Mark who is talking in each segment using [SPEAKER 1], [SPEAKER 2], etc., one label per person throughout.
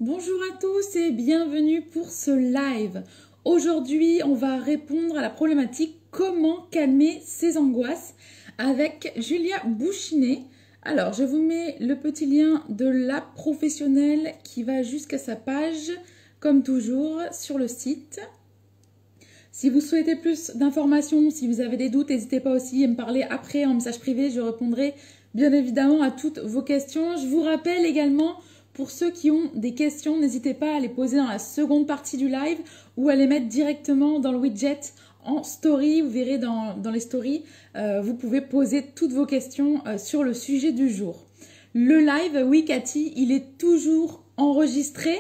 [SPEAKER 1] Bonjour à tous et bienvenue pour ce live. Aujourd'hui, on va répondre à la problématique comment calmer ses angoisses avec Julia Bouchinet. Alors, je vous mets le petit lien de l'app professionnelle qui va jusqu'à sa page, comme toujours, sur le site. Si vous souhaitez plus d'informations, si vous avez des doutes, n'hésitez pas aussi à me parler après en message privé. Je répondrai bien évidemment à toutes vos questions. Je vous rappelle également, pour ceux qui ont des questions, n'hésitez pas à les poser dans la seconde partie du live ou à les mettre directement dans le widget en story. Vous verrez dans les stories, vous pouvez poser toutes vos questions sur le sujet du jour. Le live, oui Cathy, il est toujours enregistré.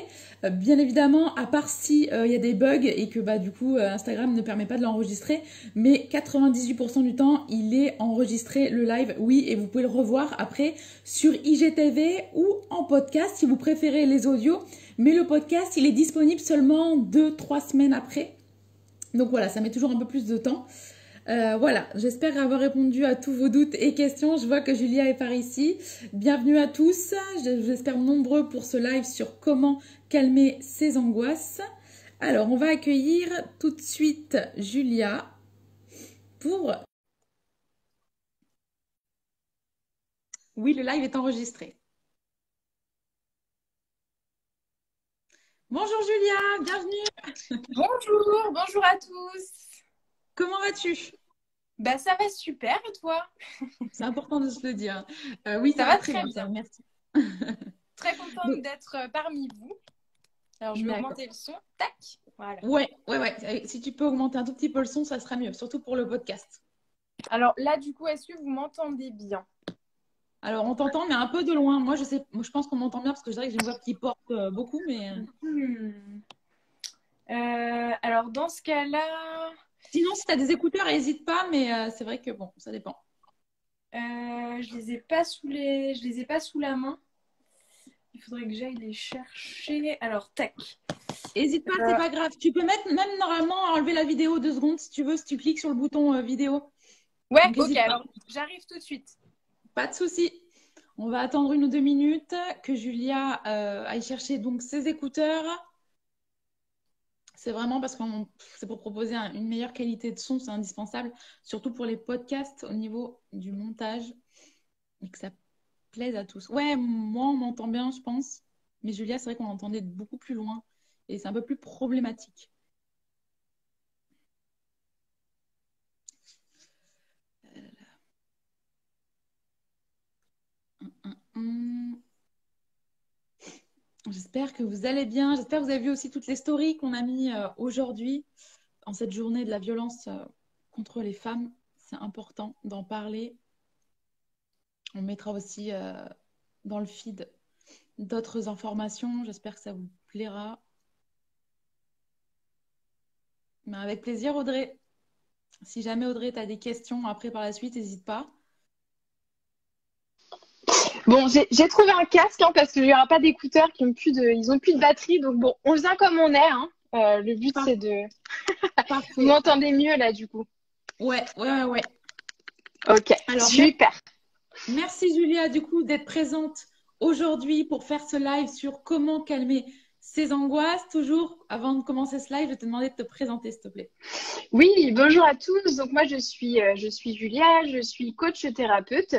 [SPEAKER 1] Bien évidemment, à part si y a des bugs et que du coup Instagram ne permet pas de l'enregistrer, mais 98% du temps, il est enregistré le live, oui, et vous pouvez le revoir après sur IGTV ou en podcast si vous préférez les audios, mais le podcast, il est disponible seulement 2-3 semaines après. Donc voilà, ça met toujours un peu plus de temps. Voilà, j'espère avoir répondu à tous vos doutes et questions. Je vois que Julia est par ici. Bienvenue à tous. J'espère nombreux pour ce live sur comment calmer ses angoisses. Alors, on va accueillir tout de suite Julia pour... Oui, le live est enregistré. Bonjour Julia, bienvenue.
[SPEAKER 2] Bonjour à tous.
[SPEAKER 1] Comment vas-tu?
[SPEAKER 2] Ça va super et toi?
[SPEAKER 1] C'est important de se le dire. Oui,
[SPEAKER 2] Ça va très bien.
[SPEAKER 1] Merci.
[SPEAKER 2] Très contente d'être parmi vous. Alors, je vais augmenter le son. Tac. Voilà.
[SPEAKER 1] Ouais. Si tu peux augmenter un tout petit peu le son, ça sera mieux, surtout pour le podcast.
[SPEAKER 2] Alors là, du coup, est-ce que vous m'entendez bien?
[SPEAKER 1] Alors, on t'entend, mais un peu de loin. Moi, je pense qu'on m'entend bien parce que je dirais que j'ai une voix qui porte beaucoup, mais...
[SPEAKER 2] Alors, dans ce cas-là...
[SPEAKER 1] Sinon, si tu as des écouteurs, n'hésite pas, mais c'est vrai que bon, ça dépend.
[SPEAKER 2] Je les ai pas sous la main. Il faudrait que j'aille les chercher. Alors, tac.
[SPEAKER 1] N'hésite pas, c'est pas grave. Tu peux même normalement enlever la vidéo 2 secondes si tu veux, si tu cliques sur le bouton vidéo.
[SPEAKER 2] Ouais, ok, alors j'arrive tout de suite.
[SPEAKER 1] Pas de souci. On va attendre 1 ou 2 minutes que Julia aille chercher donc ses écouteurs. C'est vraiment parce que c'est pour proposer une meilleure qualité de son, c'est indispensable, surtout pour les podcasts au niveau du montage et que ça plaise à tous. Ouais, moi on m'entend bien, je pense, mais Julia, c'est vrai qu'on l'entendait de beaucoup plus loin et c'est un peu plus problématique. J'espère que vous allez bien. J'espère que vous avez vu aussi toutes les stories qu'on a mis aujourd'hui en cette journée de la violence contre les femmes. C'est important d'en parler. On mettra aussi dans le feed d'autres informations. J'espère que ça vous plaira. Mais avec plaisir, Audrey. Si jamais, Audrey, tu as des questions après par la suite, n'hésite pas.
[SPEAKER 3] Bon, j'ai trouvé un casque parce qu'il n'y aura pas d'écouteurs ils ont plus de batterie. Donc bon, on vient comme on est. Hein. Le but, c'est de... Vous m'entendez mieux là, du coup?
[SPEAKER 1] Ouais.
[SPEAKER 3] Ok, alors, super.
[SPEAKER 1] Merci, Julia, du coup, d'être présente aujourd'hui pour faire ce live sur comment calmer ses angoisses. Toujours, avant de commencer ce live, je vais te demander de te présenter, s'il te plaît.
[SPEAKER 3] Oui, bonjour à tous. Donc moi, je suis Julia, je suis coach thérapeute.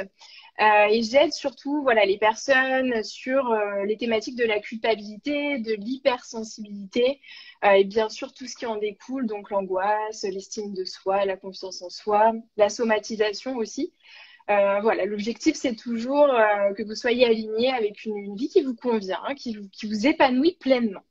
[SPEAKER 3] Et j'aide surtout les personnes sur les thématiques de la culpabilité, de l'hypersensibilité et bien sûr tout ce qui en découle, donc l'angoisse, l'estime de soi, la confiance en soi, la somatisation aussi. L'objectif c'est toujours que vous soyez aligné avec une vie qui vous convient, hein, qui vous épanouit pleinement.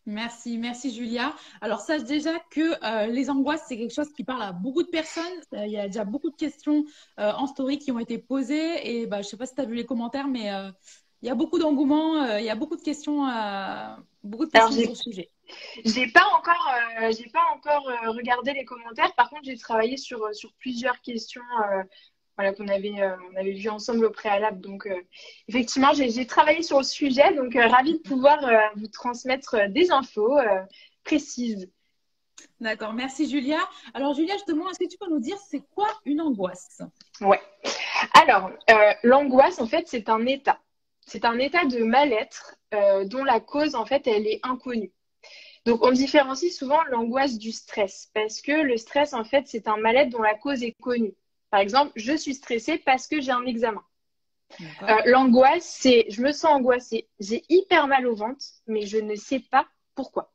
[SPEAKER 1] Merci Julia. Alors sache déjà que les angoisses, c'est quelque chose qui parle à beaucoup de personnes. Il y a déjà beaucoup de questions en story qui ont été posées et je ne sais pas si tu as vu les commentaires, mais il y a beaucoup d'engouement, il y a beaucoup de questions, sur le sujet.
[SPEAKER 3] J'ai pas encore regardé les commentaires. Par contre, j'ai travaillé sur plusieurs questions qu'on on avait vu ensemble au préalable. Donc, effectivement, j'ai travaillé sur le sujet. Donc, ravie de pouvoir vous transmettre des infos précises.
[SPEAKER 1] D'accord, merci Julia. Alors, Julia, je te demande, est-ce que tu peux nous dire c'est quoi une angoisse?
[SPEAKER 3] Ouais. Alors, l'angoisse, en fait, c'est un état. c'est un état de mal-être dont la cause, en fait, elle est inconnue. Donc, on différencie souvent l'angoisse du stress parce que le stress, en fait, c'est un mal-être dont la cause est connue. Par exemple, je suis stressée parce que j'ai un examen. L'angoisse, c'est je me sens angoissée, j'ai hyper mal au ventre, mais je ne sais pas pourquoi.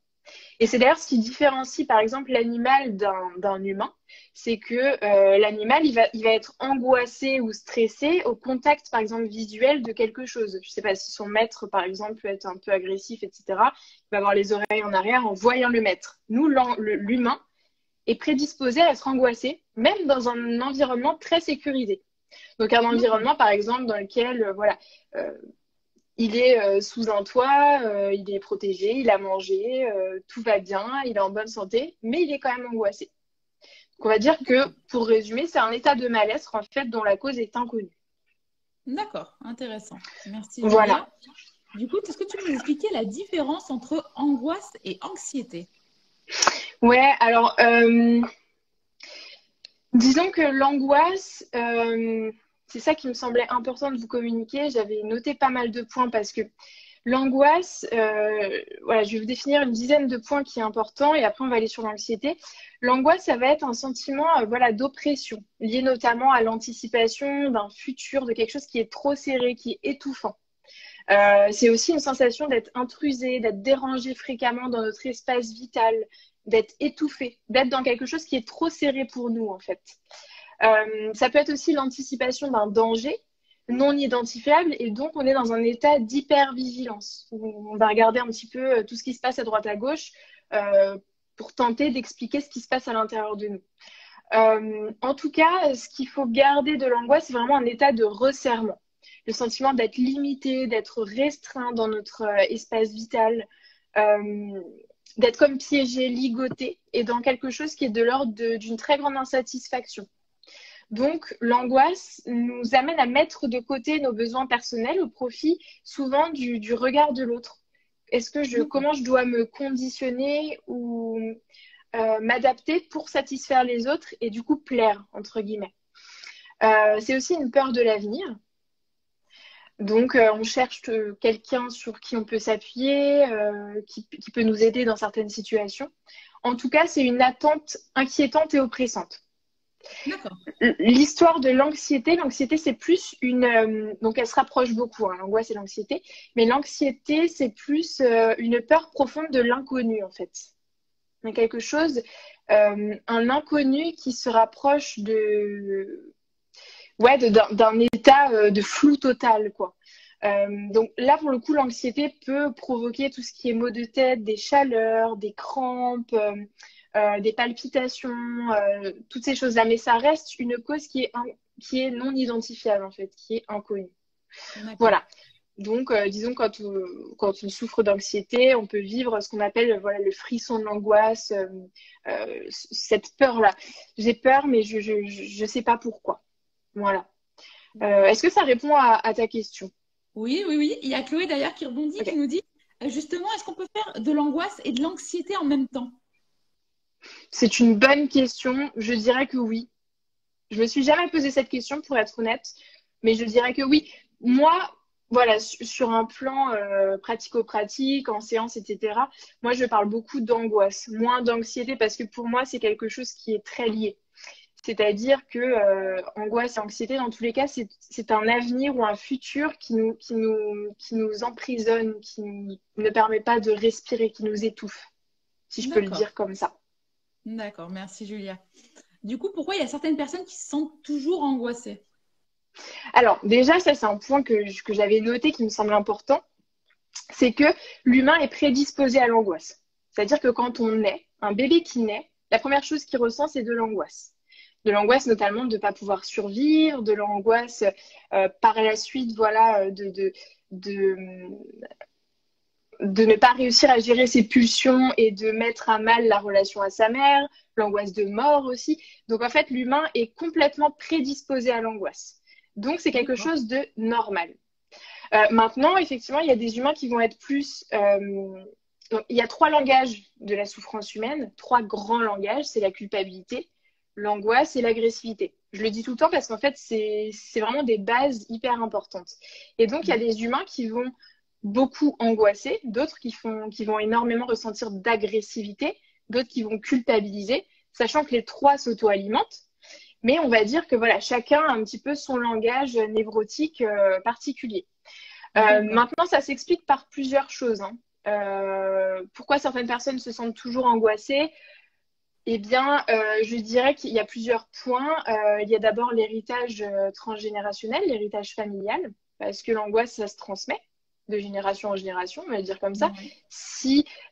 [SPEAKER 3] Et c'est d'ailleurs ce qui différencie, par exemple, l'animal d'un humain, c'est que l'animal, il va être angoissé ou stressé au contact, par exemple, visuel de quelque chose. Je ne sais pas si son maître, par exemple, peut être un peu agressif, etc. Il va avoir les oreilles en arrière en voyant le maître. Nous, l'humain est prédisposé à être angoissé, même dans un environnement très sécurisé. Donc, un environnement, par exemple, dans lequel, il est sous un toit, il est protégé, il a mangé, tout va bien, il est en bonne santé, mais il est quand même angoissé. Donc, on va dire que, pour résumer, c'est un état de mal-être, en fait, dont la cause est inconnue.
[SPEAKER 1] D'accord, intéressant. Merci Julia.
[SPEAKER 3] Voilà.
[SPEAKER 1] Du coup, est-ce que tu peux nous expliquer la différence entre angoisse et anxiété?
[SPEAKER 3] Ouais, alors, disons que l'angoisse, c'est ça qui me semblait important de vous communiquer. J'avais noté pas mal de points parce que l'angoisse, voilà, je vais vous définir une dizaine de points qui est important et après on va aller sur l'anxiété. L'angoisse, ça va être un sentiment voilà, d'oppression, lié notamment à l'anticipation d'un futur, de quelque chose qui est trop serré, qui est étouffant. C'est aussi une sensation d'être intrusé, d'être dérangé fréquemment dans notre espace vital, d'être étouffé, d'être dans quelque chose qui est trop serré pour nous en fait. Ça peut être aussi l'anticipation d'un danger non identifiable et donc on est dans un état d'hypervigilance. On va regarder un petit peu tout ce qui se passe à droite à gauche pour tenter d'expliquer ce qui se passe à l'intérieur de nous. En tout cas, ce qu'il faut garder de l'angoisse, c'est vraiment un état de resserrement. Le sentiment d'être limité, d'être restreint dans notre espace vital, d'être comme piégé, ligoté et dans quelque chose qui est de l'ordre d'une très grande insatisfaction. Donc, l'angoisse nous amène à mettre de côté nos besoins personnels au profit souvent du regard de l'autre. Comment je dois me conditionner ou m'adapter pour satisfaire les autres et du coup plaire, entre guillemets. C'est aussi une peur de l'avenir. Donc, on cherche quelqu'un sur qui on peut s'appuyer, qui peut nous aider dans certaines situations. En tout cas, c'est une attente inquiétante et oppressante.
[SPEAKER 1] D'accord.
[SPEAKER 3] L'histoire de l'anxiété, c'est plus donc elle se rapproche beaucoup, hein, l'angoisse et l'anxiété, mais l'anxiété, c'est plus une peur profonde de l'inconnu, en fait. Donc, quelque chose, un inconnu qui se rapproche d'un état de flou total, quoi. Donc là, pour le coup, l'anxiété peut provoquer tout ce qui est maux de tête, des chaleurs, des crampes, des palpitations, toutes ces choses-là. Mais ça reste une cause qui est non identifiable, en fait, qui est inconnue. Voilà. Donc, disons, quand on souffre d'anxiété, on peut vivre ce qu'on appelle le frisson de l'angoisse, cette peur-là. J'ai peur, mais je sais pas pourquoi. Voilà. Est-ce que ça répond à ta question?
[SPEAKER 1] Oui. Il y a Chloé d'ailleurs qui rebondit, qui nous dit justement, est-ce qu'on peut faire de l'angoisse et de l'anxiété en même temps?
[SPEAKER 3] C'est une bonne question. Je dirais que oui. Je me suis jamais posé cette question pour être honnête, mais je dirais que oui. Moi, voilà, sur un plan pratico-pratique, en séance, etc., moi, je parle beaucoup d'angoisse, moins d'anxiété, parce que pour moi, c'est quelque chose qui est très lié. C'est-à-dire que angoisse et anxiété, dans tous les cas, c'est un avenir ou un futur qui nous emprisonne, qui ne permet pas de respirer, qui nous étouffe, si je peux le dire comme ça.
[SPEAKER 1] D'accord, merci Julia. Du coup, pourquoi il y a certaines personnes qui se sentent toujours angoissées?
[SPEAKER 3] Alors, déjà, ça, c'est un point que j'avais noté qui me semble important. C'est que l'humain est prédisposé à l'angoisse. C'est-à-dire que quand on naît, un bébé qui naît, la première chose qu'il ressent, c'est de l'angoisse. De l'angoisse notamment de ne pas pouvoir survivre, de l'angoisse par la suite, voilà, de ne pas réussir à gérer ses pulsions et de mettre à mal la relation à sa mère, l'angoisse de mort aussi. Donc en fait, l'humain est complètement prédisposé à l'angoisse. Donc c'est quelque chose de normal. Maintenant, effectivement, il y a des humains qui vont être plus... donc, il y a 3 langages de la souffrance humaine, 3 grands langages. C'est la culpabilité, l'angoisse et l'agressivité. Je le dis tout le temps parce qu'en fait, c'est vraiment des bases hyper importantes. Et donc, il y a des humains qui vont beaucoup angoisser, d'autres qui vont énormément ressentir d'agressivité, d'autres qui vont culpabiliser, sachant que les trois s'auto-alimentent. Mais on va dire que voilà, chacun a un petit peu son langage névrotique particulier. Maintenant, ça s'explique par plusieurs choses, hein. Pourquoi certaines personnes se sentent toujours angoissées? Eh bien, je dirais qu'il y a plusieurs points. Il y a d'abord l'héritage transgénérationnel, l'héritage familial, parce que l'angoisse, ça se transmet de génération en génération, on va dire comme ça.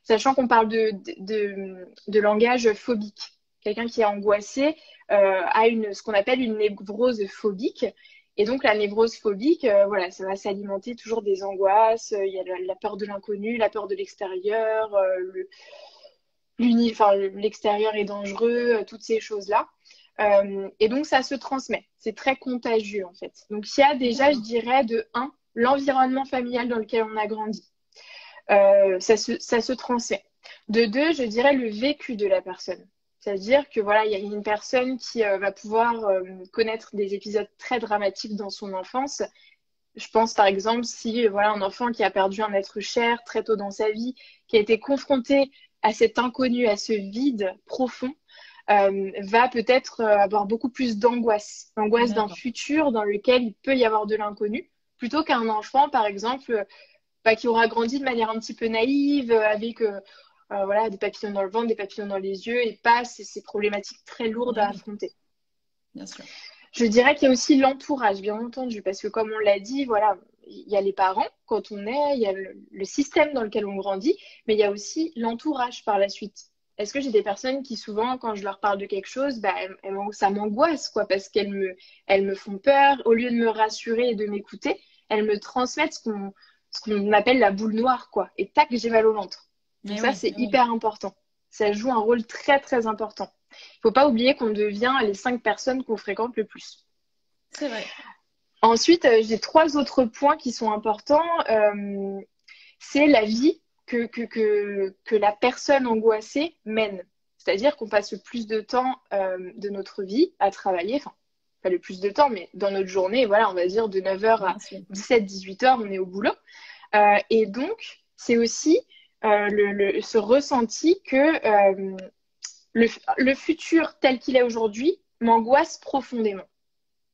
[SPEAKER 3] Sachant qu'on parle de langage phobique. Quelqu'un qui est angoissé a ce qu'on appelle une névrose phobique. Et donc, la névrose phobique, voilà, ça va s'alimenter toujours des angoisses. Il y a la peur de l'inconnu, la peur de l'extérieur, l'extérieur est dangereux, toutes ces choses-là. Et donc, ça se transmet. C'est très contagieux, en fait. Donc, il y a déjà, je dirais, de 1, l'environnement familial dans lequel on a grandi. Ça se transmet. De 2, je dirais le vécu de la personne. C'est-à-dire que voilà, il y a une personne qui va pouvoir connaître des épisodes très dramatiques dans son enfance. Je pense par exemple si voilà un enfant qui a perdu un être cher très tôt dans sa vie, qui a été confronté à cet inconnu, à ce vide profond, va peut-être avoir beaucoup plus d'angoisse, l'angoisse d'un futur dans lequel il peut y avoir de l'inconnu, plutôt qu'un enfant par exemple qui aura grandi de manière un petit peu naïve, avec voilà, des papillons dans le ventre, des papillons dans les yeux, et pas ces problématiques très lourdes à affronter.
[SPEAKER 1] Bien sûr.
[SPEAKER 3] Je dirais qu'il y a aussi l'entourage, bien entendu, parce que comme on l'a dit, voilà, il y a les parents quand on est, il y a le système dans lequel on grandit, mais il y a aussi l'entourage par la suite. Est-ce que j'ai des personnes qui souvent, quand je leur parle de quelque chose, ça m'angoisse, quoi, parce qu'elles me font peur, au lieu de me rassurer et de m'écouter, elles me transmettent ce qu'on appelle la boule noire, quoi, et tac, j'ai mal au ventre. Donc ça, c'est hyper important. Ça joue un rôle très, très important. Il ne faut pas oublier qu'on devient les 5 personnes qu'on fréquente le plus.
[SPEAKER 1] C'est vrai.
[SPEAKER 3] Ensuite, j'ai 3 autres points qui sont importants. C'est la vie que la personne angoissée mène. C'est-à-dire qu'on passe le plus de temps de notre vie à travailler. Enfin, pas le plus de temps, mais dans notre journée, voilà, on va dire de 9h à 17-18h, on est au boulot. Et donc, c'est aussi ce ressenti que le futur tel qu'il est aujourd'hui m'angoisse profondément.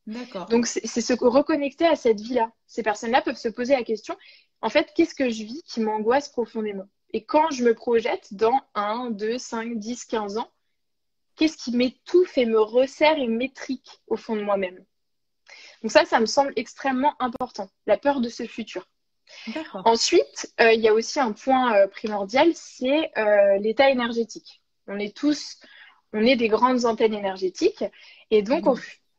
[SPEAKER 1] D'accord.
[SPEAKER 3] Donc, c'est se reconnecter à cette vie-là. Ces personnes-là peuvent se poser la question, en fait, qu'est-ce que je vis qui m'angoisse profondément? Et quand je me projette dans 1, 2, 5, 10, 15 ans, qu'est-ce qui m'étouffe et me resserre et m'étrique au fond de moi-même? Donc ça me semble extrêmement important, la peur de ce futur. Ensuite, il y a aussi un point primordial, c'est l'état énergétique. On est des grandes antennes énergétiques, et donc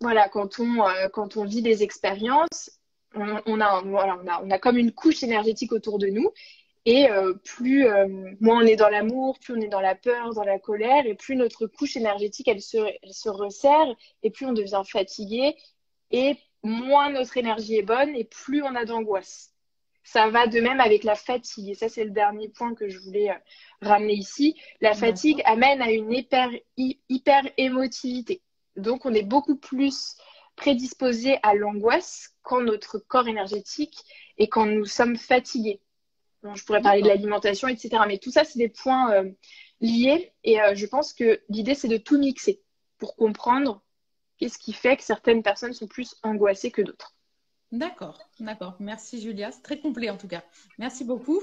[SPEAKER 3] voilà, quand on vit des expériences, on a comme une couche énergétique autour de nous, et moins on est dans l'amour, plus on est dans la peur, dans la colère, et plus notre couche énergétique elle se resserre, et plus on devient fatigué, et moins notre énergie est bonne, et plus on a d'angoisse. Ça va de même avec la fatigue. Et ça, c'est le dernier point que je voulais ramener ici. La fatigue amène à une hyper émotivité. Donc, on est beaucoup plus prédisposé à l'angoisse quand notre corps énergétique et quand nous sommes fatigués. Bon, je pourrais parler de l'alimentation, etc. Mais tout ça, c'est des points liés. Et je pense que l'idée, c'est de tout mixer pour comprendre qu'est-ce qui fait que certaines personnes sont plus angoissées que d'autres.
[SPEAKER 1] D'accord. Merci Julia. C'est très complet en tout cas. Merci beaucoup.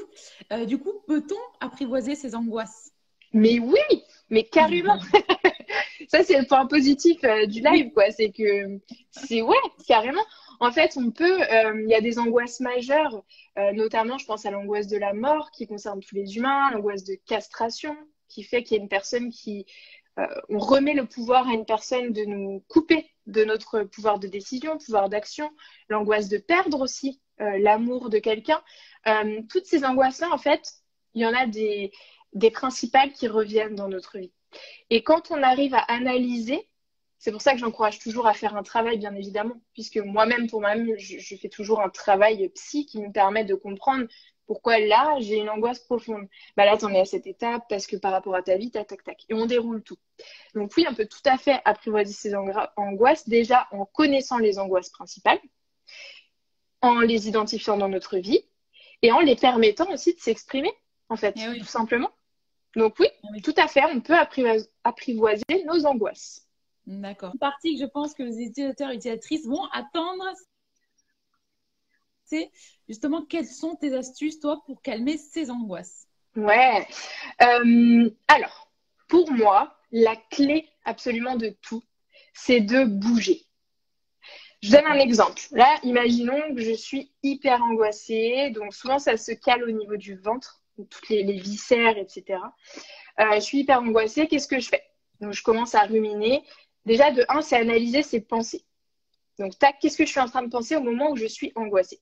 [SPEAKER 1] Du coup, peut-on apprivoiser ces angoisses?
[SPEAKER 3] Mais oui, mais carrément. Ça, c'est le point positif du live, quoi. Ouais, carrément. En fait, il y a des angoisses majeures, notamment, je pense à l'angoisse de la mort qui concerne tous les humains, l'angoisse de castration qui fait qu'il y a une personne on remet le pouvoir à une personne de nous couper de notre pouvoir de décision, pouvoir d'action, l'angoisse de perdre aussi l'amour de quelqu'un. Toutes ces angoisses-là, en fait, il y en a des principales qui reviennent dans notre vie. Et quand on arrive à analyser C'est pour ça que j'encourage toujours à faire un travail, bien évidemment, puisque moi-même, pour moi-même, je fais toujours un travail psy qui me permet de comprendre pourquoi là, j'ai une angoisse profonde. Bah là, t'en es à cette étape parce que par rapport à ta vie, tac, tac, tac. Et on déroule tout. Donc oui, on peut tout à fait apprivoiser ces angoisses, déjà en connaissant les angoisses principales, en les identifiant dans notre vie et en les permettant aussi de s'exprimer, en fait,
[SPEAKER 1] Eh oui.
[SPEAKER 3] tout simplement. Donc oui,
[SPEAKER 1] Eh oui.
[SPEAKER 3] tout à fait, on peut apprivoiser nos angoisses.
[SPEAKER 1] D'accord. Une partie que je pense que les utilisateurs et utilisatrices vont attendre, c'est justement quelles sont tes astuces, toi, pour calmer ces angoisses.
[SPEAKER 3] Ouais. Alors, pour moi, la clé absolument de tout, c'est de bouger. Je donne un exemple. Là, imaginons que je suis hyper angoissée. Donc, souvent, ça se cale au niveau du ventre, toutes les viscères, etc. Je suis hyper angoissée. Qu'est-ce que je fais? Donc, je commence à ruminer. Déjà, de un, c'est analyser ses pensées. Donc, tac, qu'est-ce que je suis en train de penser au moment où je suis angoissée?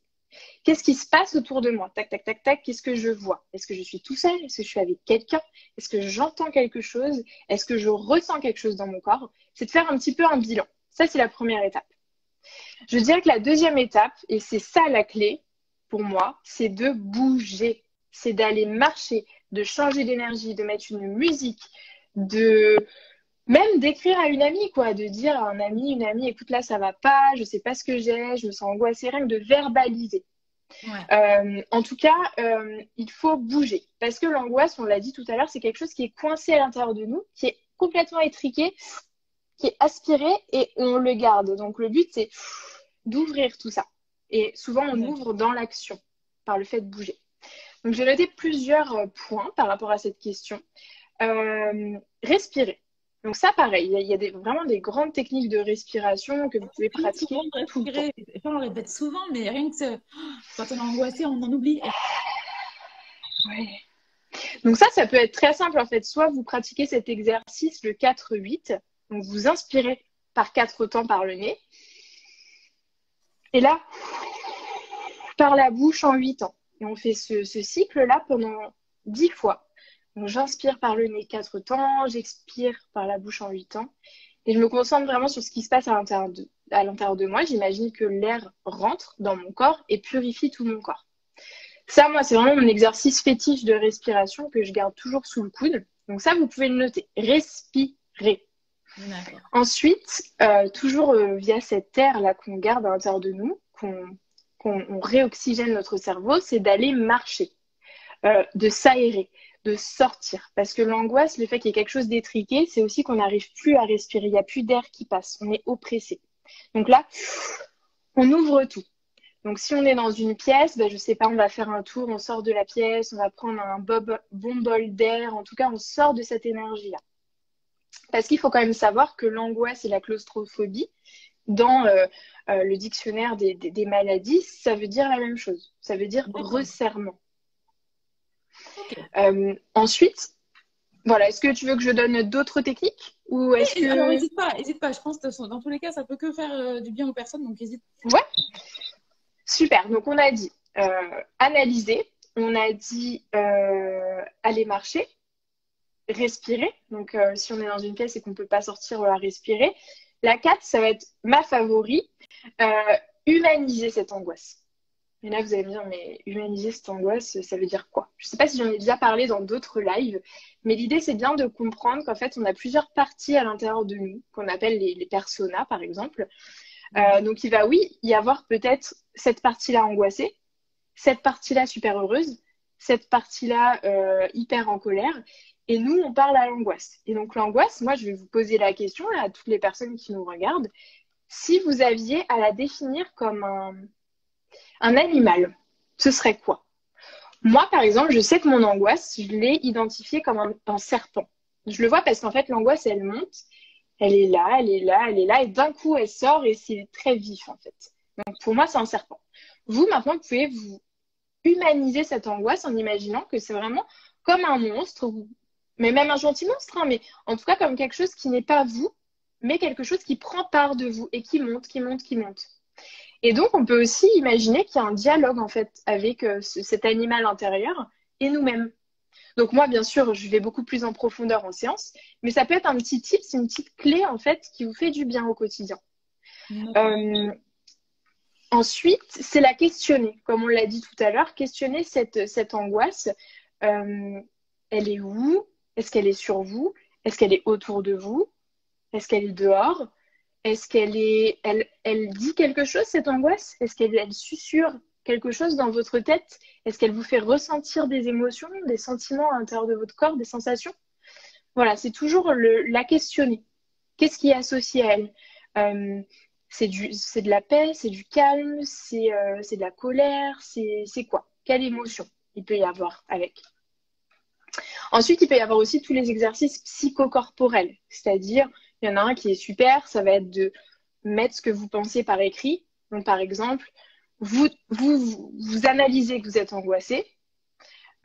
[SPEAKER 3] Qu'est-ce qui se passe autour de moi? Tac, tac, tac, tac. Qu'est-ce que je vois? Est-ce que je suis tout seul? Est-ce que je suis avec quelqu'un? Est-ce que j'entends quelque chose? Est-ce que je ressens quelque chose dans mon corps? C'est de faire un petit peu un bilan. Ça, c'est la première étape. Je dirais que la deuxième étape, et c'est ça la clé pour moi, c'est de bouger. C'est d'aller marcher, de changer d'énergie, de mettre une musique, de même d'écrire à une amie, quoi, de dire à un ami, une amie, écoute, là, ça va pas, je sais pas ce que j'ai, je me sens angoissée, rien que de verbaliser.
[SPEAKER 1] Ouais.
[SPEAKER 3] En tout cas, il faut bouger. Parce que l'angoisse, on l'a dit tout à l'heure, c'est quelque chose qui est coincé à l'intérieur de nous, qui est complètement étriqué, qui est aspiré et on le garde. Donc, le but, c'est d'ouvrir tout ça. Et souvent, on ouvre dans l'action par le fait de bouger. Donc, j'ai noté plusieurs points par rapport à cette question. Respirer. Donc ça, pareil, il y a vraiment des grandes techniques de respiration que vous pouvez pratiquer tout le temps.
[SPEAKER 1] On le répète souvent, mais rien que quand on est angoissé, on en oublie.
[SPEAKER 3] Ouais. Donc ça peut être très simple en fait. Soit vous pratiquez cet exercice, le 4-8. Donc vous inspirez par 4 temps par le nez. Et là, par la bouche en 8 temps. Et on fait ce cycle-là pendant 10 fois. Donc, j'inspire par le nez 4 temps, j'expire par la bouche en 8 temps. Et je me concentre vraiment sur ce qui se passe à l'intérieur de moi. J'imagine que l'air rentre dans mon corps et purifie tout mon corps. Ça, moi, c'est vraiment mon exercice fétiche de respiration que je garde toujours sous le coude. Donc ça, vous pouvez le noter. Respirer. Ensuite, toujours via cet air-là qu'on garde à l'intérieur de nous, qu'on réoxygène notre cerveau, c'est d'aller marcher, de s'aérer, de sortir. Parce que l'angoisse, le fait qu'il y ait quelque chose d'étriqué, c'est aussi qu'on n'arrive plus à respirer. Il n'y a plus d'air qui passe. On est oppressé. Donc là, on ouvre tout. Donc si on est dans une pièce, je sais pas, on va faire un tour, on sort de la pièce, on va prendre un bon bol d'air. En tout cas, on sort de cette énergie-là. Parce qu'il faut quand même savoir que l'angoisse et la claustrophobie, dans le dictionnaire des maladies, ça veut dire la même chose. Ça veut dire resserrement. Okay. Ensuite, voilà, est-ce que tu veux que je donne d'autres techniques ou est-ce que...
[SPEAKER 1] Alors, n'hésite pas. Je pense que dans tous les cas, ça peut que faire du bien aux personnes, donc n'hésite pas.
[SPEAKER 3] Ouais, super. Donc, on a dit analyser, on a dit aller marcher, respirer. Donc, si on est dans une pièce et qu'on ne peut pas sortir, voilà, respirer. La 4, ça va être ma favori, humaniser cette angoisse. Et là, vous allez me dire, mais humaniser cette angoisse, ça veut dire quoi? Je ne sais pas si j'en ai déjà parlé dans d'autres lives, mais l'idée, c'est bien de comprendre qu'en fait, on a plusieurs parties à l'intérieur de nous, qu'on appelle les personas, par exemple. Donc, il va, oui, y avoir peut-être cette partie-là angoissée, cette partie-là super heureuse, cette partie-là hyper en colère. Et nous, on parle à l'angoisse. Et donc, l'angoisse, moi, je vais vous poser la question là, à toutes les personnes qui nous regardent. Si vous aviez à la définir comme un animal, ce serait quoi? Moi, par exemple, je sais que mon angoisse, je l'ai identifiée comme un serpent. Je le vois parce qu'en fait, l'angoisse, elle monte, elle est là, elle est là, elle est là, et d'un coup, elle sort et c'est très vif, en fait. Donc, pour moi, c'est un serpent. Vous, maintenant, vous pouvez vous humaniser cette angoisse en imaginant que c'est vraiment comme un monstre, mais même un gentil monstre, hein, mais en tout cas comme quelque chose qui n'est pas vous, mais quelque chose qui prend part de vous et qui monte, qui monte, qui monte. Et donc, on peut aussi imaginer qu'il y a un dialogue, en fait, avec cet animal intérieur et nous-mêmes. Donc moi, bien sûr, je vais beaucoup plus en profondeur en séance, mais ça peut être un petit tip, c'est une petite clé en fait qui vous fait du bien au quotidien.
[SPEAKER 1] D'accord.
[SPEAKER 3] Euh, Ensuite, c'est la questionner, comme on l'a dit tout à l'heure, questionner cette angoisse. Euh, Elle est où? Est-ce qu'elle est sur vous? Est-ce qu'elle est autour de vous? Est-ce qu'elle est dehors? Est-ce qu'elle est, elle dit quelque chose, cette angoisse? Est-ce qu'elle susurre quelque chose dans votre tête? Est-ce qu'elle vous fait ressentir des émotions, des sentiments à l'intérieur de votre corps, des sensations? Voilà, c'est toujours la questionner. Qu'est-ce qui est associé à elle? Euh, c'est de la paix, c'est du calme, c'est de la colère, c'est quoi? Quelle émotion il peut y avoir avec? Ensuite, il peut y avoir aussi tous les exercices psychocorporels, c'est-à-dire, il y en a un qui est super, ça va être de mettre ce que vous pensez par écrit. Donc, par exemple, vous analysez que vous êtes angoissé,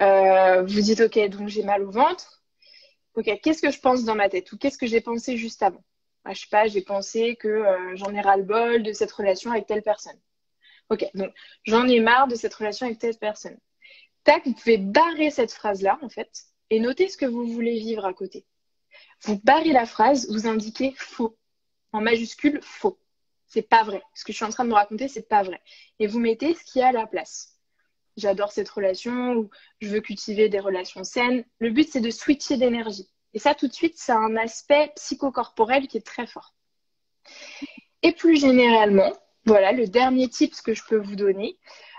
[SPEAKER 3] vous dites, OK, donc j'ai mal au ventre. OK, qu'est-ce que je pense dans ma tête ou qu'est-ce que j'ai pensé juste avant? Je sais pas, j'ai pensé que j'en ai ras-le-bol de cette relation avec telle personne. OK, donc j'en ai marre de cette relation avec telle personne. Tac, vous pouvez barrer cette phrase-là, en fait, et noter ce que vous voulez vivre à côté. Vous barrez la phrase, vous indiquez faux. En majuscule, faux. C'est pas vrai. Ce que je suis en train de me raconter, c'est pas vrai. Et vous mettez ce qui est à la place. J'adore cette relation ou je veux cultiver des relations saines. Le but, c'est de switcher d'énergie. Et ça, tout de suite, c'est un aspect psychocorporel qui est très fort. Et plus généralement, voilà, le dernier tip que je peux vous donner,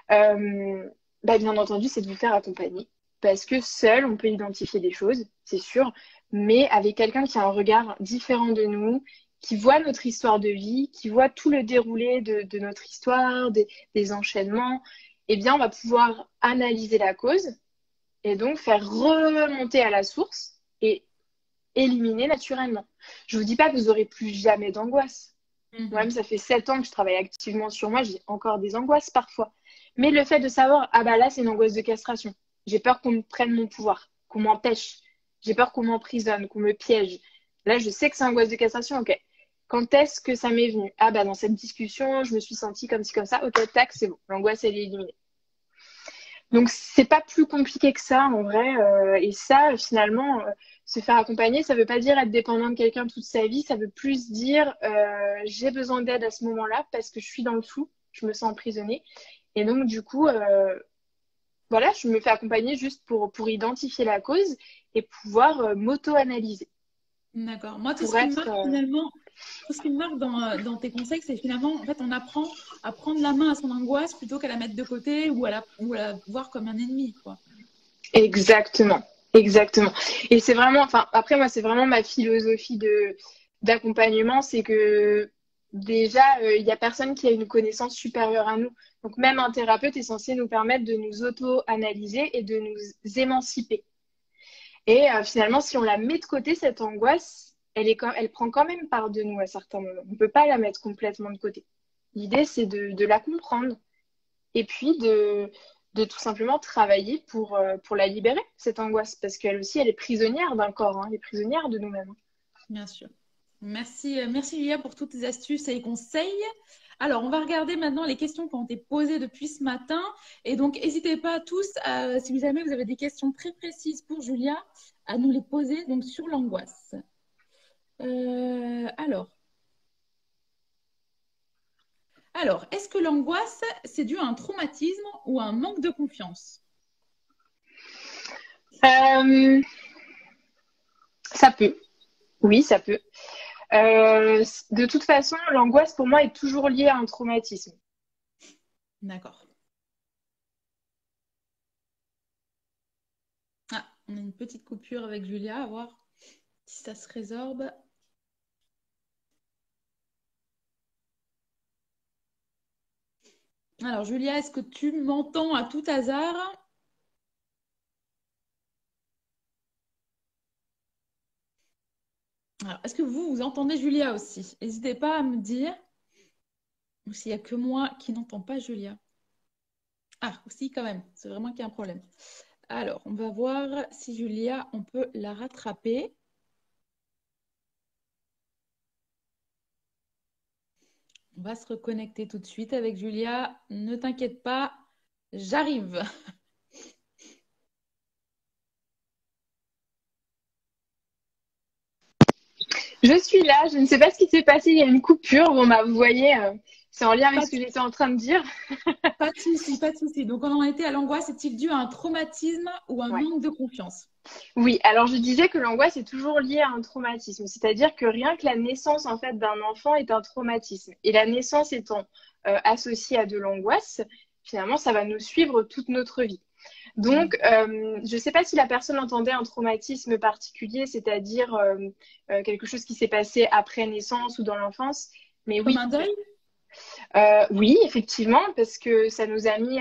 [SPEAKER 3] bien entendu, c'est de vous faire accompagner. Parce que seul, on peut identifier des choses, c'est sûr, mais avec quelqu'un qui a un regard différent de nous, qui voit notre histoire de vie, qui voit tout le déroulé de notre histoire, des enchaînements, eh bien, on va pouvoir analyser la cause et donc faire remonter à la source et éliminer naturellement. Je ne vous dis pas que vous aurez plus jamais d'angoisse. Moi-même, ça fait 7 ans que je travaille activement sur moi, j'ai encore des angoisses parfois. Mais le fait de savoir, ah bah là, c'est une angoisse de castration. J'ai peur qu'on me prenne mon pouvoir, qu'on m'empêche. J'ai peur qu'on m'emprisonne, qu'on me piège. Là, je sais que c'est une angoisse de castration, ok. Quand est-ce que ça m'est venu? Ah bah dans cette discussion, je me suis sentie comme ci, comme ça. Ok, tac, c'est bon. L'angoisse, elle est éliminée. Donc, c'est pas plus compliqué que ça, en vrai. Et ça, finalement, se faire accompagner, ça veut pas dire être dépendant de quelqu'un toute sa vie. Ça veut plus dire j'ai besoin d'aide à ce moment-là parce que je suis dans le flou, je me sens emprisonnée. Et donc, du coup, voilà, je me fais accompagner juste pour identifier la cause et pouvoir m'auto-analyser.
[SPEAKER 1] D'accord. Moi, tout ce
[SPEAKER 3] Pour
[SPEAKER 1] qui me
[SPEAKER 3] être.
[SPEAKER 1] marque finalement, tout ce qui me marque dans tes conseils, c'est finalement, en fait, on apprend à prendre la main à son angoisse plutôt qu'à la mettre de côté ou à la voir comme un ennemi, quoi.
[SPEAKER 3] Exactement. Exactement. Et c'est vraiment, enfin, après, moi, c'est vraiment ma philosophie d'accompagnement, c'est que déjà, il n'y a personne qui a une connaissance supérieure à nous. Donc, même un thérapeute est censé nous permettre de nous auto-analyser et de nous émanciper. Et finalement, si on la met de côté, cette angoisse, elle prend quand même part de nous à certains moments. On ne peut pas la mettre complètement de côté. L'idée, c'est de la comprendre et puis de tout simplement travailler pour la libérer, cette angoisse, parce qu'elle aussi, elle est prisonnière d'un corps, hein, elle est prisonnière de nous-mêmes.
[SPEAKER 1] Bien sûr. Merci, merci Julia pour toutes tes astuces et conseils. Alors, on va regarder maintenant les questions qui ont été posées depuis ce matin. Et donc, n'hésitez pas tous, si jamais vous avez des questions très précises pour Julia, à nous les poser donc, sur l'angoisse. Alors, est-ce que l'angoisse, c'est dû à un traumatisme ou à un manque de confiance?
[SPEAKER 3] Euh, Ça peut, oui, ça peut. De toute façon, l'angoisse, pour moi, est toujours liée à un traumatisme.
[SPEAKER 1] D'accord. Ah, on a une petite coupure avec Julia, à voir si ça se résorbe. Alors, Julia, est-ce que tu m'entends à tout hasard? Alors, est-ce que vous entendez Julia aussi? N'hésitez pas à me dire, ou s'il n'y a que moi qui n'entends pas Julia. Ah, aussi quand même, c'est vraiment qu'il y a un problème. Alors, on va voir si Julia, on peut la rattraper. On va se reconnecter tout de suite avec Julia. Ne t'inquiète pas, j'arrive.
[SPEAKER 3] Je suis là, je ne sais pas ce qui s'est passé, il y a une coupure. Bon, bah, vous voyez, c'est en lien avec
[SPEAKER 1] Pas
[SPEAKER 3] ce que j'étais en train de dire.
[SPEAKER 1] Pas de souci, pas de souci. Donc, on en était à l'angoisse. Est-il dû à un traumatisme ou un
[SPEAKER 3] Ouais.
[SPEAKER 1] manque de confiance?
[SPEAKER 3] Oui, alors je disais que l'angoisse est toujours liée à un traumatisme, c'est-à-dire que rien que la naissance en fait d'un enfant est un traumatisme. Et la naissance étant associée à de l'angoisse, finalement, ça va nous suivre toute notre vie. Donc, je ne sais pas si la personne entendait un traumatisme particulier, c'est-à-dire quelque chose qui s'est passé après naissance ou dans l'enfance, mais
[SPEAKER 1] Comme
[SPEAKER 3] oui.
[SPEAKER 1] un deuil?
[SPEAKER 3] Oui, effectivement, parce que ça nous a mis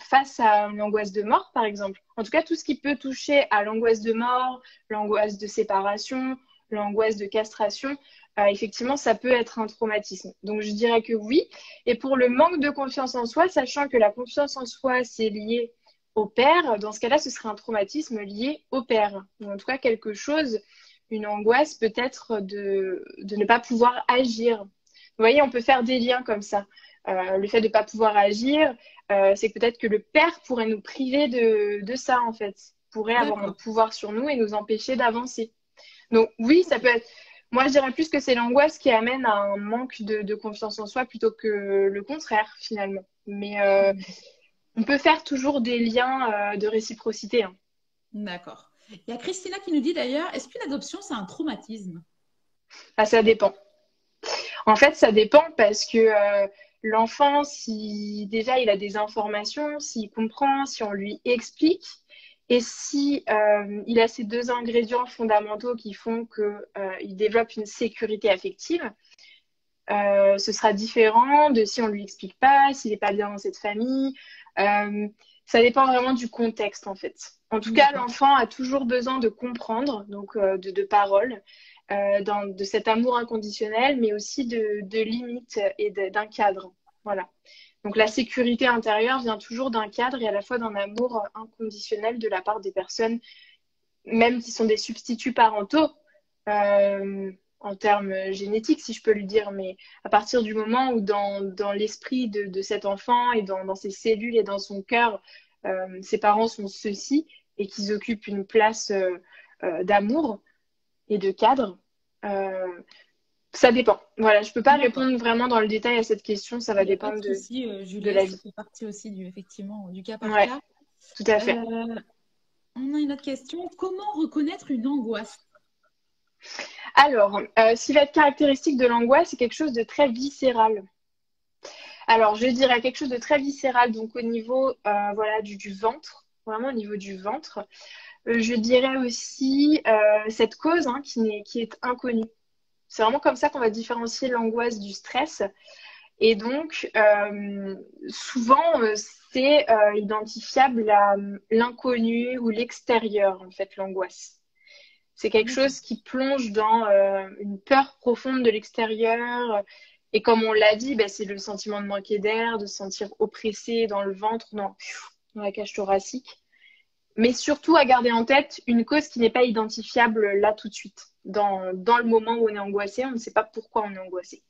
[SPEAKER 3] face à une angoisse de mort, par exemple. En tout cas, tout ce qui peut toucher à l'angoisse de mort, l'angoisse de séparation, l'angoisse de castration, effectivement, ça peut être un traumatisme. Donc, je dirais que oui. Et pour le manque de confiance en soi, sachant que la confiance en soi, c'est lié au père, dans ce cas-là, ce serait un traumatisme lié au père. Ou en tout cas, quelque chose, une angoisse peut-être de ne pas pouvoir agir. Vous voyez, on peut faire des liens comme ça. Le fait de ne pas pouvoir agir, c'est peut-être que le père pourrait nous priver de ça, en fait. Pourrait avoir un
[SPEAKER 1] D'accord.
[SPEAKER 3] pouvoir sur nous et nous empêcher d'avancer. Donc oui, ça peut être. Moi, je dirais plus que c'est l'angoisse qui amène à un manque de confiance en soi plutôt que le contraire, finalement. Mais on peut faire toujours des liens de réciprocité, hein.
[SPEAKER 1] D'accord. Il y a Christina qui nous dit d'ailleurs, est-ce qu'une adoption, c'est un traumatisme?
[SPEAKER 3] Ah, ça dépend. En fait, ça dépend parce que l'enfant, si déjà il a des informations, s'il comprend, si on lui explique, et si il a ces deux ingrédients fondamentaux qui font qu'il développe une sécurité affective, ce sera différent de si on lui explique pas, s'il n'est pas bien dans cette famille. Euh, Ça dépend vraiment du contexte en fait. En tout cas,
[SPEAKER 1] D'accord.
[SPEAKER 3] l'enfant a toujours besoin de comprendre, donc de paroles, de cet amour inconditionnel, mais aussi de limites et d'un cadre. Voilà. Donc la sécurité intérieure vient toujours d'un cadre et à la fois d'un amour inconditionnel de la part des personnes, même qui sont des substituts parentaux. En termes génétiques, si je peux le dire, mais à partir du moment où dans l'esprit de cet enfant et dans ses cellules et dans son cœur, ses parents sont ceux-ci et qu'ils occupent une place d'amour et de cadre, euh, ça dépend. Voilà, je peux pas
[SPEAKER 1] D'accord.
[SPEAKER 3] répondre vraiment dans le détail à cette question, ça
[SPEAKER 1] Il
[SPEAKER 3] va
[SPEAKER 1] n'y a pas de
[SPEAKER 3] dépendre
[SPEAKER 1] souci,
[SPEAKER 3] de
[SPEAKER 1] Juliette,
[SPEAKER 3] la
[SPEAKER 1] ça
[SPEAKER 3] vie.
[SPEAKER 1] fait partie aussi effectivement, du cas par
[SPEAKER 3] Ouais,
[SPEAKER 1] cas.
[SPEAKER 3] tout à fait.
[SPEAKER 1] Euh, on a une autre question. Comment reconnaître une angoisse?
[SPEAKER 3] Alors, ce qui va être caractéristique de l'angoisse, c'est quelque chose de très viscéral. Alors, je dirais quelque chose de très viscéral, donc au niveau voilà, du ventre, vraiment au niveau du ventre. Je dirais aussi cette cause hein, qui est inconnue. C'est vraiment comme ça qu'on va différencier l'angoisse du stress. Et donc, souvent, c'est identifiable à l'inconnu ou l'extérieur, en fait, l'angoisse. C'est quelque
[SPEAKER 1] D'accord.
[SPEAKER 3] chose qui plonge dans une peur profonde de l'extérieur. Et comme on l'a dit, bah, c'est le sentiment de manquer d'air, de se sentir oppressé dans le ventre, dans la cage thoracique. Mais surtout à garder en tête une cause qui n'est pas identifiable là tout de suite. Dans le moment où on est angoissé, on ne sait pas pourquoi on est angoissé.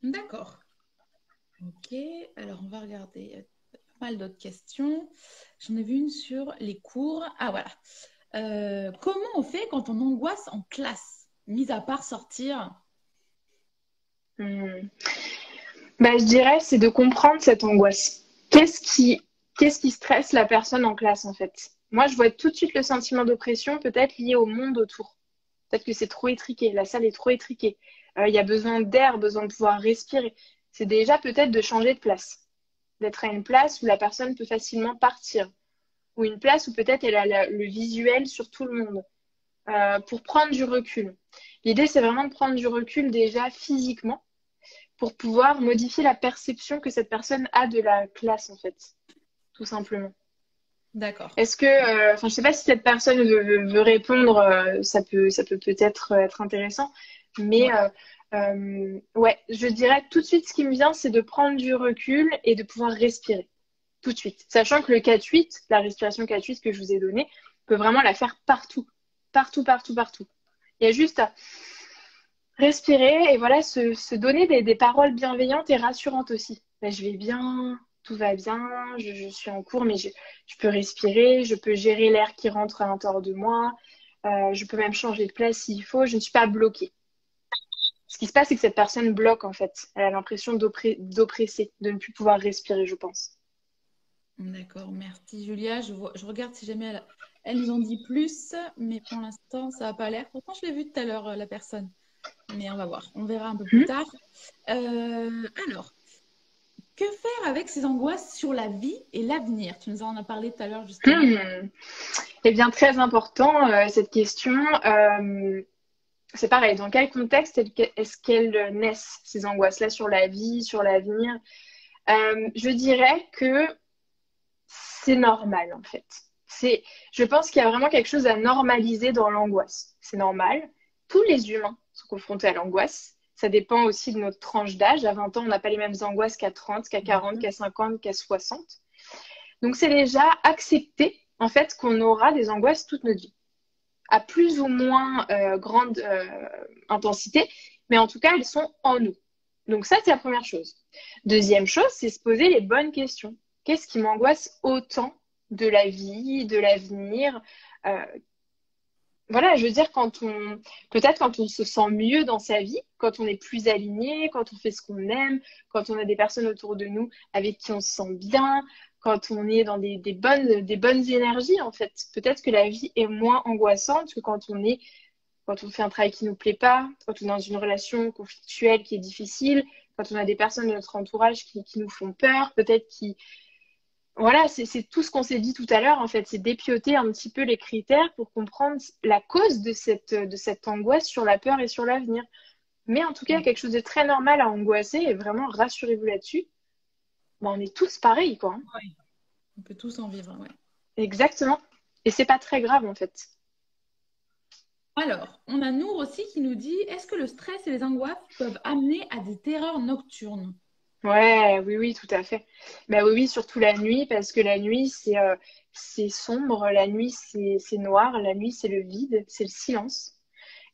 [SPEAKER 1] D'accord. Ok, alors on va regarder. Il y a pas mal d'autres questions. J'en ai vu une sur les cours. Ah voilà. Comment on fait quand on angoisse en classe, mis à part sortir?
[SPEAKER 3] Hmm. Bah, je dirais, c'est de comprendre cette angoisse. Qu'est-ce qui stresse la personne en classe, en fait? Moi, je vois tout de suite le sentiment d'oppression, peut-être lié au monde autour. Peut-être que c'est trop étriqué, la salle est trop étriquée. Il y a besoin d'air, besoin de pouvoir respirer. C'est déjà peut-être de changer de place, d'être à une place où la personne peut facilement partir, ou une place où peut-être elle a le visuel sur tout le monde, pour prendre du recul. L'idée, c'est vraiment de prendre du recul déjà physiquement pour pouvoir modifier la perception que cette personne a de la classe, en fait, tout simplement.
[SPEAKER 1] D'accord.
[SPEAKER 3] Est-ce que, enfin, je sais pas si cette personne veut répondre, ça peut peut-être être intéressant, mais
[SPEAKER 1] Ouais.
[SPEAKER 3] ouais, je dirais tout de suite ce qui me vient, c'est de prendre du recul et de pouvoir respirer tout de suite, sachant que le 4-8, la respiration 4-8 que je vous ai donnée, on peut vraiment la faire partout, partout, partout, partout. Il y a juste à respirer et voilà, se donner des paroles bienveillantes et rassurantes aussi. Ben, je vais bien, tout va bien, je suis en cours, mais je peux respirer, je peux gérer l'air qui rentre à l'intérieur de moi, je peux même changer de place s'il faut, je ne suis pas bloquée. Ce qui se passe, c'est que cette personne bloque, en fait. Elle a l'impression d'oppresser, de ne plus pouvoir respirer, je pense.
[SPEAKER 1] D'accord, merci Julia. Je regarde si jamais elle nous en dit plus, mais pour l'instant, ça n'a pas l'air. Pourtant, je l'ai vu tout à l'heure, la personne. Mais on va voir, on verra un peu plus
[SPEAKER 3] Mhm.
[SPEAKER 1] tard. Alors, que faire avec ces angoisses sur la vie et l'avenir? Tu nous en as parlé tout à l'heure, justement.
[SPEAKER 3] Hmm. Eh bien, très important, cette question. C'est pareil, dans quel contexte est-ce qu'elles naissent, ces angoisses-là, sur la vie, sur l'avenir? Je dirais que c'est normal, en fait. Je pense qu'il y a vraiment quelque chose à normaliser dans l'angoisse. C'est normal. Tous les humains sont confrontés à l'angoisse. Ça dépend aussi de notre tranche d'âge. À 20 ans, on n'a pas les mêmes angoisses qu'à 30, qu'à
[SPEAKER 1] Bien
[SPEAKER 3] 40,
[SPEAKER 1] sûr.
[SPEAKER 3] qu'à 50, qu'à 60. Donc, c'est déjà accepter, en fait, qu'on aura des angoisses toute notre vie, à plus ou moins grande intensité, mais en tout cas, elles sont en nous. Donc ça, c'est la première chose. Deuxième chose, c'est se poser les bonnes questions. Qu'est-ce qui m'angoisse autant de la vie, de l'avenir? Euh, voilà, je veux dire, peut-être quand on se sent mieux dans sa vie, quand on est plus aligné, quand on fait ce qu'on aime, quand on a des personnes autour de nous avec qui on se sent bien, quand on est dans des bonnes énergies, en fait. Peut-être que la vie est moins angoissante que quand on fait un travail qui nous plaît pas, quand on est dans une relation conflictuelle qui est difficile, quand on a des personnes de notre entourage qui nous font peur, peut-être qui, voilà, c'est tout ce qu'on s'est dit tout à l'heure, en fait. C'est d'épioter un petit peu les critères pour comprendre la cause de cette angoisse sur la peur et sur l'avenir. Mais en tout cas,
[SPEAKER 1] Oui,
[SPEAKER 3] quelque chose de très normal à angoisser, et vraiment, rassurez-vous là-dessus. Ben, on est tous pareils, quoi, hein.
[SPEAKER 1] oui. On peut tous en vivre, ouais.
[SPEAKER 3] Exactement. Et c'est pas très grave, en fait.
[SPEAKER 1] Alors, on a Nour aussi qui nous dit, est-ce que le stress et les angoisses peuvent amener à des terreurs nocturnes?
[SPEAKER 3] Ouais, oui, oui, tout à fait. Bah oui, oui, surtout la nuit, parce que la nuit, c'est sombre, la nuit, c'est noir, la nuit, c'est le vide, c'est le silence.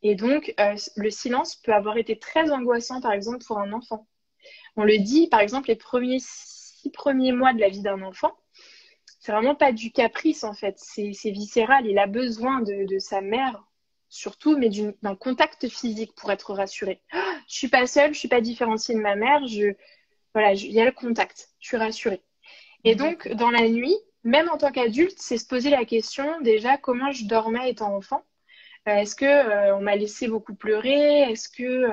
[SPEAKER 3] Et donc, le silence peut avoir été très angoissant, par exemple, pour un enfant. On le dit, par exemple, les 6 premiers mois de la vie d'un enfant, c'est vraiment pas du caprice, en fait. C'est viscéral. Il a besoin de sa mère, surtout, mais d'un contact physique pour être rassuré. Ah, je suis pas seule, je suis pas différenciée de ma mère, voilà, il y a le contact, je suis rassurée. Et donc,
[SPEAKER 1] D'accord.
[SPEAKER 3] dans la nuit, même en tant qu'adulte, c'est se poser la question déjà comment je dormais étant enfant. Est-ce que on m'a laissé beaucoup pleurer? Est-ce que,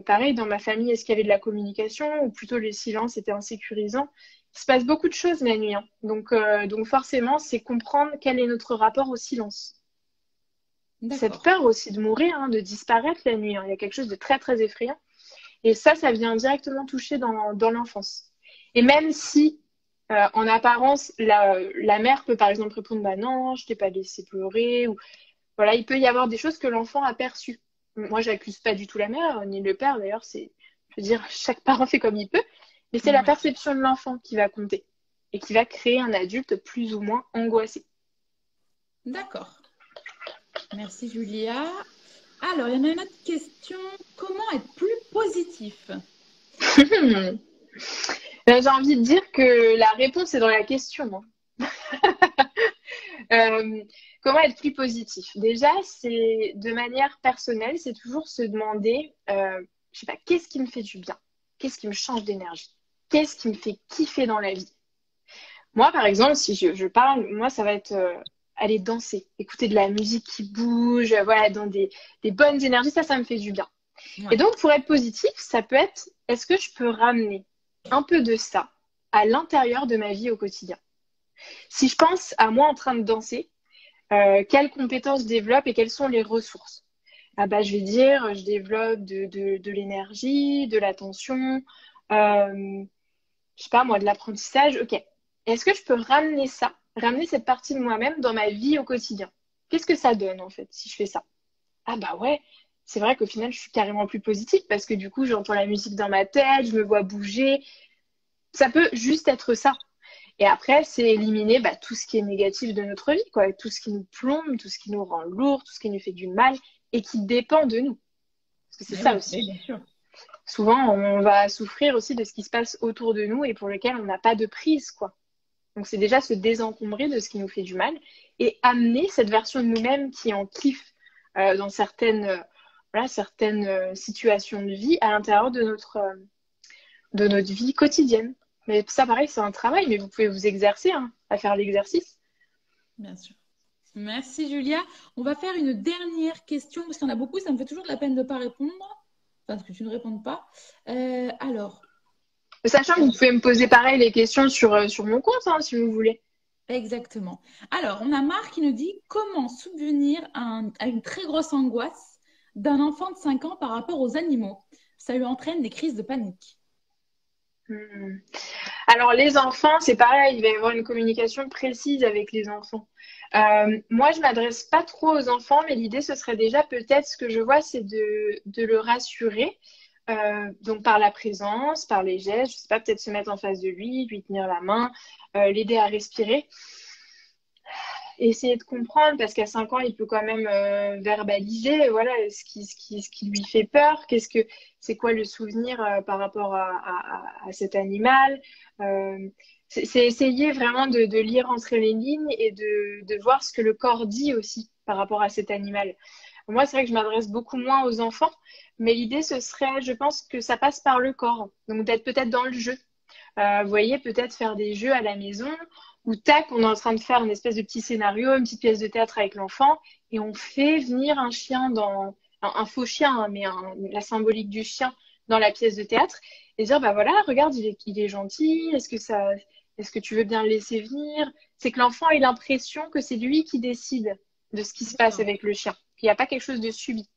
[SPEAKER 3] pareil, dans ma famille, est-ce qu'il y avait de la communication ou plutôt le silence était insécurisant? Il se passe beaucoup de choses la nuit, hein. Donc forcément, c'est comprendre quel est notre rapport au silence. Cette
[SPEAKER 1] D'accord.
[SPEAKER 3] peur aussi de mourir, hein, de disparaître la nuit, hein. Il y a quelque chose de très, très effrayant. Et ça vient directement toucher dans l'enfance. Et même si, en apparence, la mère peut par exemple répondre, bah non, je t'ai pas laissé pleurer, ou voilà, il peut y avoir des choses que l'enfant a perçues. Moi, j'accuse pas du tout la mère, ni le père, d'ailleurs, je veux dire, chaque parent fait comme il peut, mais c'est la
[SPEAKER 1] Ouais.
[SPEAKER 3] perception de l'enfant qui va compter et qui va créer un adulte plus ou moins angoissé.
[SPEAKER 1] D'accord. Merci Julia. Alors, il y en a une autre question. Comment être plus positif?
[SPEAKER 3] J'ai envie de dire que la réponse est dans la question, hein. Euh, comment être plus positif? Déjà, c'est de manière personnelle, c'est toujours se demander, je sais pas, qu'est-ce qui me fait du bien? Qu'est-ce qui me change d'énergie? Qu'est-ce qui me fait kiffer dans la vie? Moi, par exemple, si je parle, moi, ça va être aller danser, écouter de la musique qui bouge, voilà, dans des bonnes énergies, ça me fait du bien. Et
[SPEAKER 1] Ouais.
[SPEAKER 3] donc, pour être positif, ça peut être, est-ce que je peux ramener un peu de ça à l'intérieur de ma vie au quotidien? Si je pense à moi en train de danser, quelles compétences je développe et quelles sont les ressources? Ah bah, je vais dire, je développe de l'énergie, de l'attention, je sais pas moi, de l'apprentissage. Ok. Est-ce que je peux ramener cette partie de moi-même dans ma vie au quotidien? Qu'est-ce que ça donne en fait si je fais ça? Ah bah ouais, c'est vrai qu'au final, je suis carrément plus positive parce que du coup, j'entends la musique dans ma tête, je me vois bouger. Ça peut juste être ça. Et après, c'est éliminer tout ce qui est négatif de notre vie, quoi, tout ce qui nous plombe, tout ce qui nous rend lourd, tout ce qui nous fait du mal et qui dépend de nous. Parce que c'est
[SPEAKER 1] Mais
[SPEAKER 3] ça
[SPEAKER 1] oui,
[SPEAKER 3] aussi.
[SPEAKER 1] oui, bien sûr.
[SPEAKER 3] Souvent, on va souffrir aussi de ce qui se passe autour de nous et pour lequel on n'a pas de prise, quoi. Donc, c'est déjà se désencombrer de ce qui nous fait du mal et amener cette version de nous-mêmes qui en kiffe dans certaines voilà, certaines situations de vie à l'intérieur de notre vie quotidienne. Mais ça, pareil, c'est un travail, mais vous pouvez vous exercer hein, à faire l'exercice.
[SPEAKER 1] Bien sûr. Merci Julia. On va faire une dernière question parce qu'il y en a beaucoup. Ça me fait toujours de la peine de ne pas répondre. Enfin, que tu ne répondes pas. Alors,
[SPEAKER 3] Sachant que vous pouvez me poser pareil les questions sur mon compte, hein, si vous voulez.
[SPEAKER 1] exactement. Alors, on a Marc qui nous dit comment subvenir à une très grosse angoisse d'un enfant de 5 ans par rapport aux animaux. Ça lui entraîne des crises de panique.
[SPEAKER 3] Hmm. Alors, les enfants, c'est pareil, il va y avoir une communication précise avec les enfants. Moi, je m'adresse pas trop aux enfants, mais l'idée, ce serait déjà peut-être, ce que je vois, c'est de le rassurer. Donc, par la présence, par les gestes, je sais pas, peut-être se mettre en face de lui tenir la main, l'aider à respirer. Essayer de comprendre, parce qu'à 5 ans, il peut quand même verbaliser, voilà, ce qui lui fait peur, c'est quoi le souvenir par rapport à cet animal. C'est essayer vraiment de lire entre les lignes et de voir ce que le corps dit aussi par rapport à cet animal. Moi, c'est vrai que je m'adresse beaucoup moins aux enfants, mais l'idée, ce serait, je pense que ça passe par le corps, donc d'être peut-être dans le jeu. Vous voyez, peut-être faire des jeux à la maison où tac, on est en train de faire une espèce de petit scénario, une petite pièce de théâtre avec l'enfant, et on fait venir un chien un faux chien, hein, mais la symbolique du chien dans la pièce de théâtre, et dire bah voilà, regarde, il est gentil, est-ce que tu veux bien le laisser venir? C'est que l'enfant ait l'impression que c'est lui qui décide de ce qui se passe avec le chien, qu'il n'y a pas quelque chose de subi.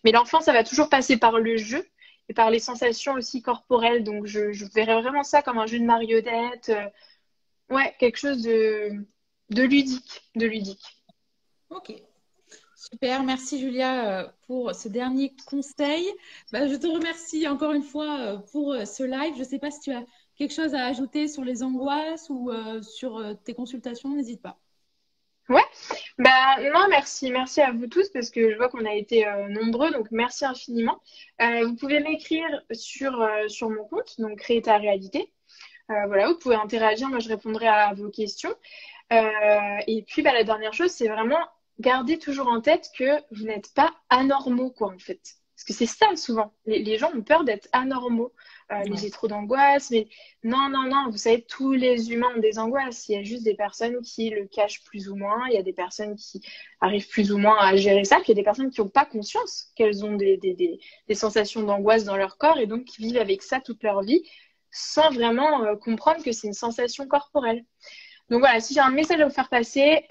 [SPEAKER 3] Mais l'enfant, ça va toujours passer par le jeu et par les sensations aussi corporelles. Donc, je verrais vraiment ça comme un jeu de marionnette. Ouais, quelque chose de ludique, de ludique.
[SPEAKER 1] Ok. Super, merci Julia pour ce dernier conseil. Bah, je te remercie encore une fois pour ce live. Je ne sais pas si tu as quelque chose à ajouter sur les angoisses ou sur tes consultations, n'hésite pas.
[SPEAKER 3] Ouais, bah non, merci à vous tous parce que je vois qu'on a été nombreux, donc merci infiniment. Vous pouvez m'écrire sur mon compte, donc Créer ta réalité. Voilà, vous pouvez interagir, moi je répondrai à vos questions. Et puis bah, la dernière chose, c'est vraiment garder toujours en tête que vous n'êtes pas anormaux, quoi, en fait. Parce que c'est ça souvent. Les gens ont peur d'être anormaux. Mais
[SPEAKER 1] Ouais.
[SPEAKER 3] j'ai trop d'angoisse. Mais non. Vous savez, tous les humains ont des angoisses. Il y a juste des personnes qui le cachent plus ou moins. Il y a des personnes qui arrivent plus ou moins à gérer ça. Puis il y a des personnes qui n'ont pas conscience qu'elles ont des sensations d'angoisse dans leur corps et donc qui vivent avec ça toute leur vie sans vraiment comprendre que c'est une sensation corporelle. Donc voilà, si j'ai un message à vous faire passer,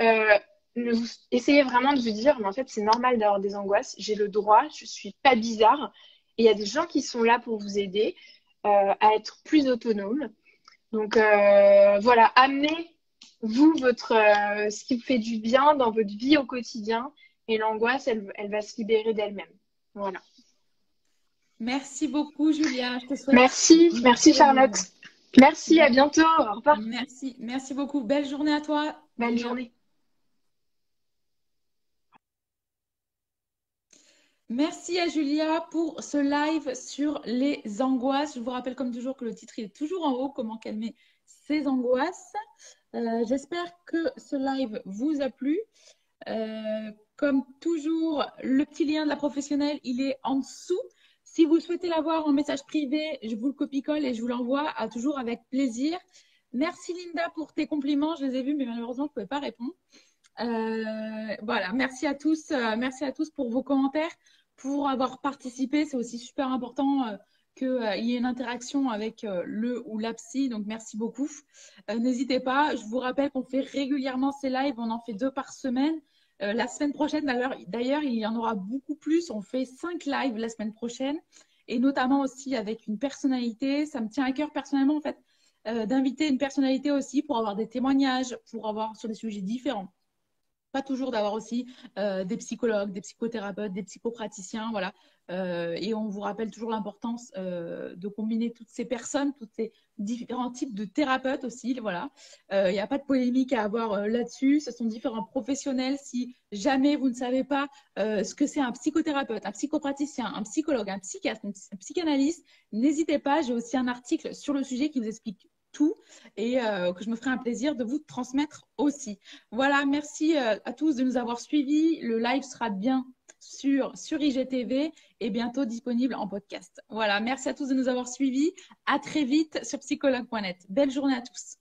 [SPEAKER 3] essayez vraiment de vous dire, mais en fait, c'est normal d'avoir des angoisses. J'ai le droit, je suis pas bizarre. Et il y a des gens qui sont là pour vous aider à être plus autonome. Donc voilà, amenez vous ce qui vous fait du bien dans votre vie au quotidien. Et l'angoisse, elle va se libérer d'elle-même. Voilà.
[SPEAKER 1] Merci beaucoup Julia. Je te souhaite
[SPEAKER 3] Merci Charlotte. Merci, à bientôt. Au revoir.
[SPEAKER 1] Merci beaucoup. Belle journée à toi.
[SPEAKER 3] Belle
[SPEAKER 1] Julia.
[SPEAKER 3] journée.
[SPEAKER 1] Merci à Julia pour ce live sur les angoisses. Je vous rappelle comme toujours que le titre est toujours en haut, comment calmer ses angoisses. J'espère que ce live vous a plu. Comme toujours, le petit lien de la professionnelle, il est en dessous. Si vous souhaitez l'avoir en message privé, je vous le copie-colle et je vous l'envoie toujours avec plaisir. Merci Linda pour tes compliments. Je les ai vus, mais malheureusement, je ne pouvais pas répondre. Voilà, merci à tous pour vos commentaires, pour avoir participé. C'est aussi super important qu'il y ait une interaction avec le ou la psy. Donc, merci beaucoup. N'hésitez pas. Je vous rappelle qu'on fait régulièrement ces lives. On en fait 2 par semaine. La semaine prochaine, d'ailleurs, il y en aura beaucoup plus. On fait 5 lives la semaine prochaine et notamment aussi avec une personnalité. Ça me tient à cœur personnellement, en fait, d'inviter une personnalité aussi pour avoir des témoignages, pour avoir sur des sujets différents. Pas toujours d'avoir aussi des psychologues, des psychothérapeutes, des psychopraticiens, voilà. Et on vous rappelle toujours l'importance de combiner toutes ces personnes, tous ces différents types de thérapeutes aussi, voilà. Il n'y a pas de polémique à avoir là-dessus. Ce sont différents professionnels. Si jamais vous ne savez pas ce que c'est un psychothérapeute, un psychopraticien, un psychologue, un psychiatre, un psychanalyste, n'hésitez pas. J'ai aussi un article sur le sujet qui vous explique tout et que je me ferai un plaisir de vous transmettre aussi. Voilà, merci à tous de nous avoir suivis. Le live sera bien sur IGTV et bientôt disponible en podcast. Voilà, merci à tous de nous avoir suivis. À très vite sur psychologue.net. Belle journée à tous.